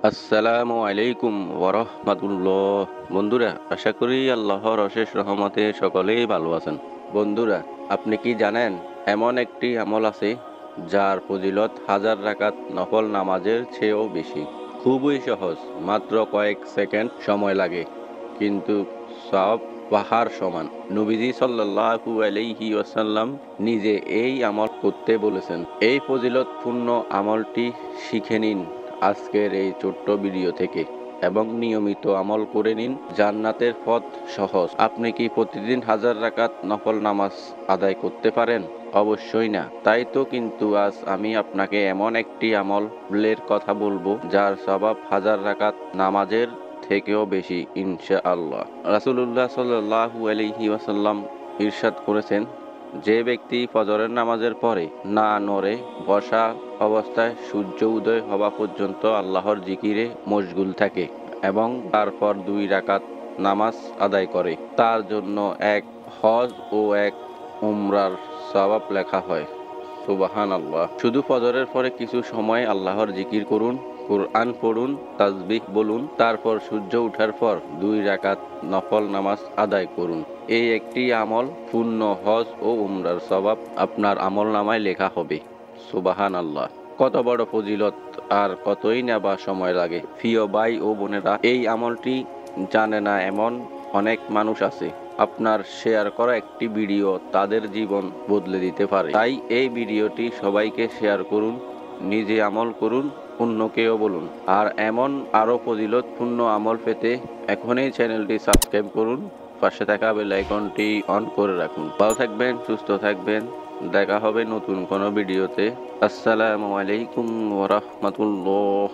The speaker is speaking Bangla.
আসসালামু আলাইকুম ওয়ারহমাতুল্লাহ। বন্ধুরা, আশা করি আল্লাহর অশেষ রহমতে সকলেই ভালো আছেন। বন্ধুরা, আপনি কি জানেন এমন একটি আমল আছে যার ফজিলত হাজার রাকাত নফল নামাজের চেয়েও বেশি। খুবই সহজ, মাত্র কয়েক সেকেন্ড সময় লাগে, কিন্তু সব পাহাড় সমান। নবীজি সাল্লাল্লাহু আলাইহি ওয়াসাল্লাম নিজে এই আমল করতে বলেছেন। এই ফজিলতপূর্ণ আমলটি শিখে নিন আজকের এই ছোট্ট ভিডিও থেকে এবং নিয়মিত আমল করে নিন। জান্নাতের পথ সহজ। আপনি কি প্রতিদিন হাজার রাকাত নফল নামাজ আদায় করতে পারেন? অবশ্যই না। তাই তো কিন্তু আজ আমি আপনাকে এমন একটি আমলের কথা বলবো যার সওয়াব হাজার রাকাত নামাজের থেকেও বেশি ইনশাআল্লাহ। রাসূলুল্লাহ সাল্লাল্লাহু আলাইহি ওয়াসাল্লাম ইরশাদ করেছেন, যে ব্যক্তি ফজরের নামাজের পরে না নড়ে বসা অবস্থায় সূর্য উদয় হওয়া পর্যন্ত আল্লাহর জিকিরে মশগুল থাকে এবং তারপর 2 রাকাত নামাজ আদায় করে, তার জন্য এক হজ ও এক উমরার সওয়াব লেখা হয়। সুবহানাল্লাহ। শুধু ফজরের পরে কিছু সময় আল্লাহর জিকির করুন, কুরআন পড়ুন, তাসবিহ বলুন, তারপর সূর্য ওঠার পর 2 রাকাত নফল নামাজ আদায় করুন। এই একটি আমল পূর্ণ হজ ও উমরার সওয়াব আপনার আমলনামায় লেখা হবে। সুবহানাল্লাহ। কত বড় ফজিলত, আর কতই না বা সময় লাগে। প্রিয় ভাই ও বোনেরা, এই আমলটি জানে না এমন অনেক মানুষ আছে। আপনার শেয়ার করা একটি ভিডিও তাদের জীবন বদলে দিতে পারে। তাই এই ভিডিওটি সবাইকে শেয়ার করুন, নিজে আমল করুন, অন্যকেও বলুন। আর এমন আরও ফজিলতপূর্ণ আমল পেতে এখনই চ্যানেলটি সাবস্ক্রাইব করুন, পাশে থাকা বেল আইকনটি অন করে রাখুন। ভালো থাকবেন, সুস্থ থাকবেন। দেখা হবে নতুন কোনো ভিডিওতে। আসসালামু আলাইকুম ওয়া রাহমাতুল্লাহ।